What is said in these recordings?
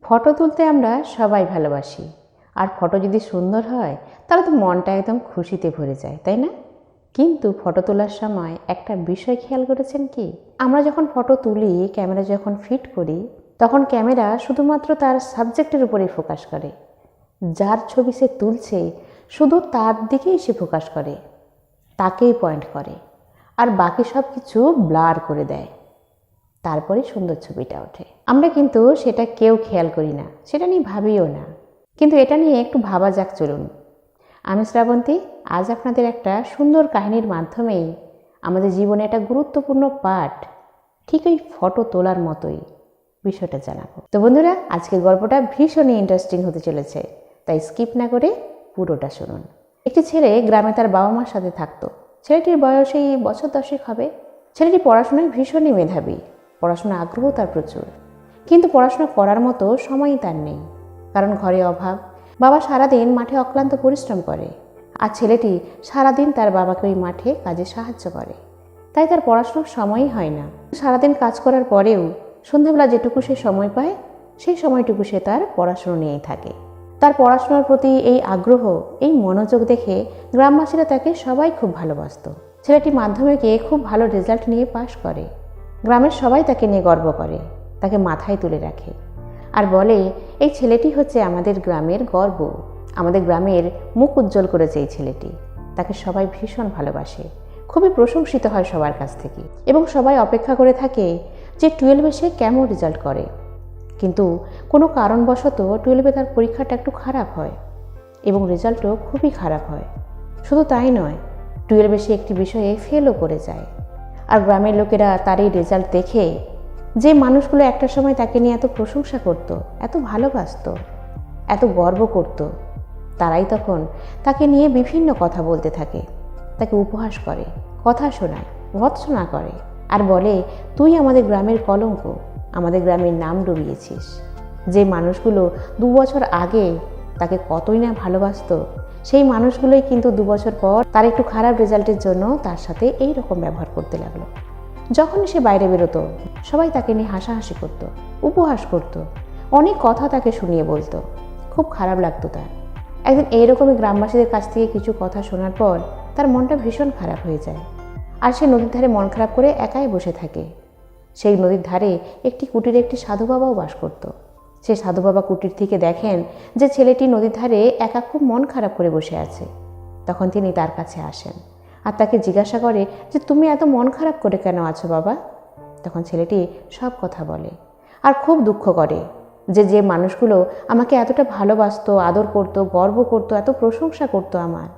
Photo তুলতে আমরা সবাই ভালোবাসি, আর ফটো যদি সুন্দর হয় তাহলে তো মনটা একদম খুশিতে ভরে যায়, তাই না? কিন্তু ফটো তোলার সময় একটা বিষয় খেয়াল করেছেন কি? আমরা যখন ফটো তুলি, ক্যামেরা যখন ফিট করি, তখন ক্যামেরা শুধুমাত্র তার সাবজেক্টের উপরেই ফোকাস করে। যার ছবি সে তুলছে শুধু তার দিকেই সে ফোকাস করে, তাকেই পয়েন্ট করে, আর বাকি সব কিছু ব্লার করে দেয়। তারপরে সুন্দর ছবিটা ওঠে। আমরা কিন্তু সেটা কেউ খেয়াল করি না, সেটা নিয়ে ভাবিও না। কিন্তু এটা নিয়ে একটু ভাবা যাক, চলুন। আমি শ্রাবন্তী আজ আপনাদের একটা সুন্দর কাহিনীর মাধ্যমেই আমাদের জীবনে একটা গুরুত্বপূর্ণ পার্ট, ঠিক ওই ফটো তোলার মতোই বিষয়টা জানাবো। তো বন্ধুরা, আজকের গল্পটা ভীষণই ইন্টারেস্টিং হতে চলেছে, তাই স্কিপ না করে পুরোটা শুনুন। একটি ছেলে গ্রামে তার বাবা মার সাথে থাকতো। ছেলেটির বয়স এই বছর 10 হবে। ছেলেটি পড়াশোনায় ভীষণই মেধাবী, পড়াশোনা আগ্রহ তার প্রচুর, কিন্তু পড়াশোনা করার মতো সময়ই তার নেই, কারণ ঘরে অভাব। বাবা সারাদিন মাঠে অক্লান্ত পরিশ্রম করে, আর ছেলেটি সারাদিন তার বাবাকে ওই মাঠে কাজে সাহায্য করে। তাই তার পড়াশোনার সময়ই হয় না। সারাদিন কাজ করার পরেও সন্ধ্যাবেলা যেটুকু সে সময় পায়, সেই সময়টুকু সে তার পড়াশোনা নিয়েই থাকে। তার পড়াশোনার প্রতি এই আগ্রহ, এই মনোযোগ দেখে গ্রামবাসীরা তাকে সবাই খুব ভালোবাসত। ছেলেটি মাধ্যমিকে খুব ভালো রেজাল্ট নিয়ে পাশ করে। গ্রামের সবাই তাকে নিয়ে গর্ব করে, তাকে মাথায় তুলে রাখে, আর বলে এই ছেলেটি হচ্ছে আমাদের গ্রামের গর্ব, আমাদের গ্রামের মুখ উজ্জ্বল করেছে এই ছেলেটি। তাকে সবাই ভীষণ ভালোবাসে, খুবই প্রশংসিত হয় সবার কাছ থেকে, এবং সবাই অপেক্ষা করে থাকে যে 12-এ সে কেমন রেজাল্ট করে। কিন্তু কোনো কারণবশত 12-এ তার পরীক্ষাটা একটু খারাপ হয়, এবং রেজাল্টও খুবই খারাপ হয়। শুধু তাই নয়, 12-এ সে একটি বিষয়ে ফেলও করে যায়। আর গ্রামের লোকেরা তার এই রেজাল্ট দেখে, যে মানুষগুলো একটা সময় তাকে নিয়ে এত প্রশংসা করত, এত ভালোবাসত, এত গর্ব করত, তারাই তখন তাকে নিয়ে বিভিন্ন কথা বলতে থাকে, তাকে উপহাস করে, কথা শোনায়, ভৎসনা করে, আর বলে তুই আমাদের গ্রামের কলঙ্ক, আমাদের গ্রামের নাম ডুবিয়েছিস। যে মানুষগুলো 2 বছর আগে তাকে কতই না ভালোবাসত, সেই মানুষগুলোই কিন্তু 2 বছর পর তার একটু খারাপ রেজাল্টের জন্য তার সাথে এই রকম ব্যবহার করতে লাগলো। যখনই সে বাইরে বেরোতো, সবাই তাকে নিয়ে হাসাহাসি করত, উপহাস করত, অনেক কথা তাকে শুনিয়ে বলতো। খুব খারাপ লাগতো তার। একদিন এইরকমই গ্রামবাসীদের কাছ থেকে কিছু কথা শোনার পর তার মনটা ভীষণ খারাপ হয়ে যায়, আর সে নদীর ধারে মন খারাপ করে একাই বসে থাকে। সেই নদীর ধারে একটি কুটিরে একটি সাধু বাবাও বাস করত। সেই সাধু বাবা কুটির থেকে দেখেন যে ছেলেটি নদীর ধারে একা খুব মন খারাপ করে বসে আছে। তখন তিনি তার কাছে আসেন, আর তাকে জিজ্ঞাসা করে যে তুমি এত মন খারাপ করে কেন আছো বাবা? তখন ছেলেটি সব কথা বলে, আর খুব দুঃখ করে যে যে মানুষগুলো আমাকে এতটা ভালোবাসতো, আদর করতো, গর্ব করতো, এত প্রশংসা করতো আমার,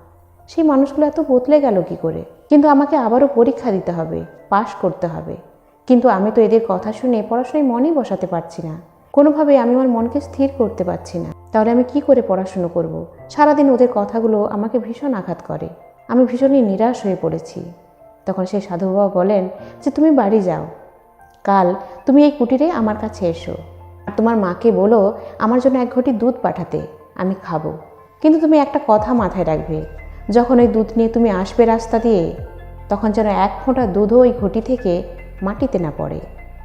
সেই মানুষগুলো এত বদলে গেল কি করে? কিন্তু আমাকে আবারও পরীক্ষা দিতে হবে, পাশ করতে হবে, কিন্তু আমি তো এদের কথা শুনে পড়াশোনায় মনই বসাতে পারছি না। কোনোভাবে আমি আমার মনকে স্থির করতে পারছি না। তাহলে আমি কি করে পড়াশুনো করব? সারাদিন ওদের কথাগুলো আমাকে ভীষণ আঘাত করে, আমি ভীষণই নিরাশ হয়ে পড়েছি। তখন সেই সাধু বাবা বলেন যে তুমি বাড়ি যাও, কাল তুমি এই কুটিরে আমার কাছে এসো, আর তোমার মাকে বলো আমার জন্য 1 ঘটি দুধ পাঠাতে, আমি খাবো। কিন্তু তুমি একটা কথা মাথায় রাখবে, যখন ওই দুধ নিয়ে তুমি আসবে রাস্তা দিয়ে, তখন যেন 1 ফোঁটা দুধও ওই ঘটি থেকে মাটিতে না পড়ে,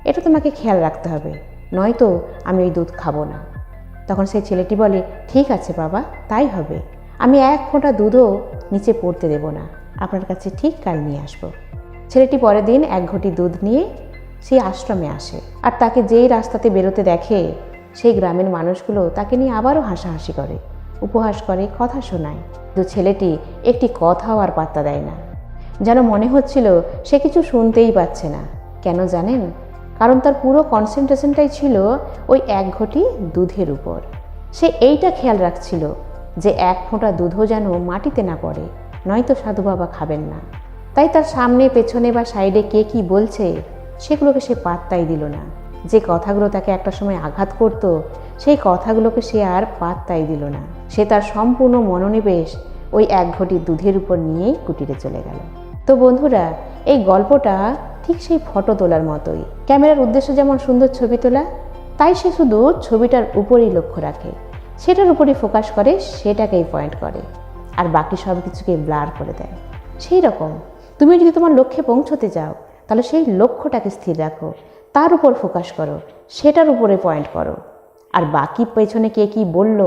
এটা তোমাকে খেয়াল রাখতে হবে, নয়তো আমি ওই দুধ খাবো না। তখন সেই ছেলেটি বলে ঠিক আছে বাবা, তাই হবে, আমি 1 ফোঁটা দুধও নিচে পড়তে দেব না, আপনার কাছে ঠিক কাল নিয়ে আসবো। ছেলেটি পরের দিন 1 ঘটি দুধ নিয়ে সেই আশ্রমে আসে, আর তাকে যেই রাস্তাতে বেরোতে দেখে, সেই গ্রামের মানুষগুলো তাকে নিয়ে আবারও হাসাহাসি করে, উপহাস করে, কথা শোনায়। কিন্তু ছেলেটি একটি কথাও আর পাত্তা দেয় না, যেন মনে হচ্ছিল সে কিছু শুনতেই পাচ্ছে না। কেন জানেন? কারণ তার পুরো কনসেন্ট্রেশনটাই ছিল ওই 1 ঘটি দুধের উপর। সে এইটা খেয়াল রাখছিল যে 1 ফোঁটা দুধও যেন মাটিতে না পড়ে, নয়তো সাধু বাবা খাবেন না। তাই তার সামনে, পেছনে বা সাইডে কে কি বলছে সেগুলোকে সে পাত্তাই দিল না। যে কথাগুলো তাকে একটা সময় আঘাত করত, সেই কথাগুলোকে সে আর পাত্তাই দিল না। সে তার সম্পূর্ণ মনোনিবেশ ওই 1 ঘটি দুধের উপর নিয়েই কুটিরে চলে গেল। তো বন্ধুরা, এই গল্পটা ঠিক সেই ফটো তোলার মতোই। ক্যামেরার উদ্দেশ্য যেমন সুন্দর ছবি তোলা, তাই সে শুধু ছবিটার উপরেই লক্ষ্য রাখে, সেটার উপরই ফোকাস করে, সেটাকেই পয়েন্ট করে, আর বাকি সব কিছুকে ব্লার করে দেয়। সেই রকম তুমি যদি তোমার লক্ষ্যে পৌঁছতে যাও, তাহলে সেই লক্ষ্যটাকে স্থির রাখো, তার উপর ফোকাস করো, সেটার উপরে পয়েন্ট করো, আর বাকি পেছনে কে কি বলল,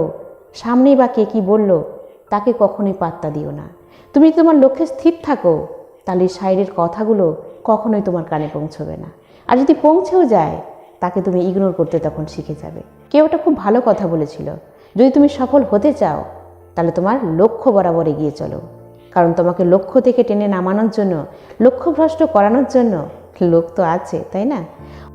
সামনেই বা কে কি বলল, তাকে কখনোই পাত্তা দিও না। তুমি যদি তোমার লক্ষ্যে স্থির থাকো, তাহলে সাইডের কথাগুলো কখনোই তোমার কানে পৌঁছবে না। আর যদি পৌঁছেও যায়, তাকে তুমি ইগনোর করতে তখন শিখে যাবে। কেউ একটা খুব ভালো কথা বলেছিল, যদি তুমি সফল হতে চাও তাহলে তোমার লক্ষ্য বরাবর এগিয়ে চলো, কারণ তোমাকে লক্ষ্য থেকে টেনে নামানোর জন্য, লক্ষ্যভ্রষ্ট করানোর জন্য লোক তো আছে, তাই না?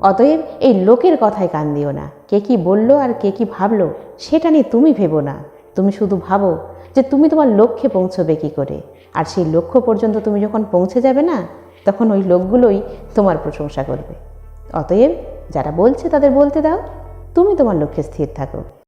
অতএব এই লোকের কথায় কান দিও না। কে কি বললো আর কে কি ভাবলো সেটা নিয়ে তুমি ভেবো না। তুমি শুধু ভাবো যে তুমি তোমার লক্ষ্যে পৌঁছবে কী করে। আর সেই লক্ষ্য পর্যন্ত তুমি যখন পৌঁছে যাবে না, তখন ওই লোকগুলোই তোমার প্রশংসা করবে। অতএব যারা বলছে তাদের বলতে দাও, তুমি তোমার লক্ষ্যে স্থির থাকো।